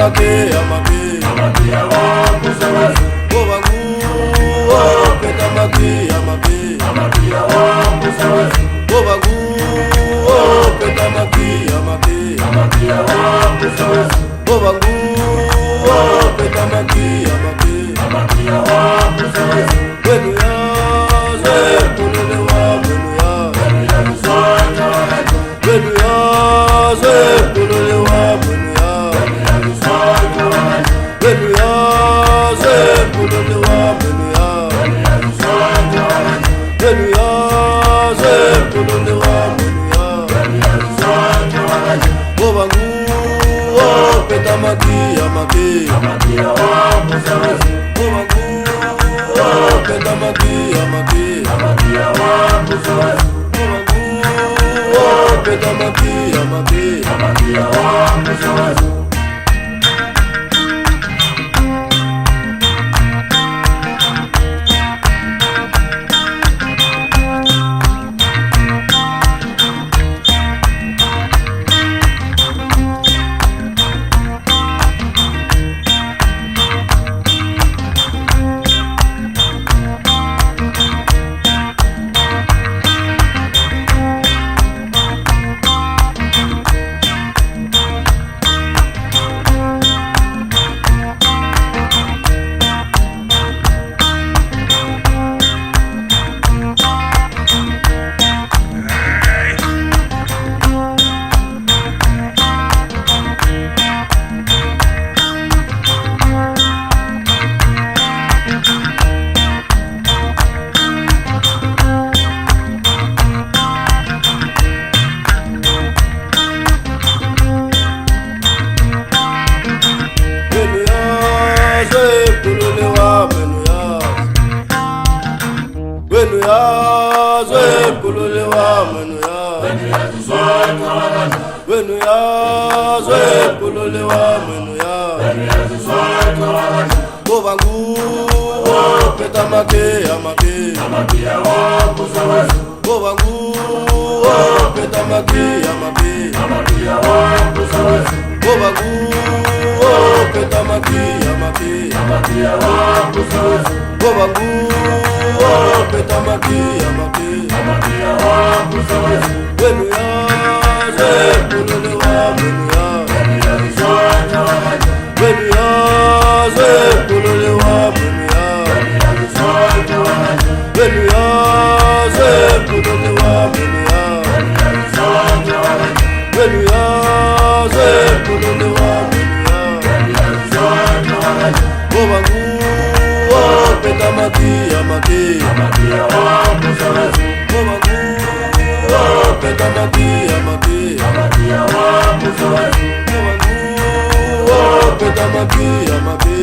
amake Bobangu petamaki amake Bobangu petamaki amake Bobangu petamaki amake Wenu ya ze kulelewa wenu ya Wenu ya ze kulelewa wenu ya Wenu ya ze kulelewa wenu ya Wenu ya ze kulelewa wenu ya Bobangu petamaki amake Bobangu petamaki amake Bobangu petamaki amake Wenu ya ze kulelewa wenu ya Wenu ya ze kulelewa wenu ya Bobangu petamake amake Bobangu petamake amake Bobangu petamake amake Bobangu petamaki amake Wenu ya ze kulelewa wenu ya Wenu ya ze kulelewa wenu ya Wenu ya ze kulelewa wenu ya Wenu ya ze kulelewa wenu ya Bobangu petamaki amake Bobangu petamaki amake Bobangu petamaki amake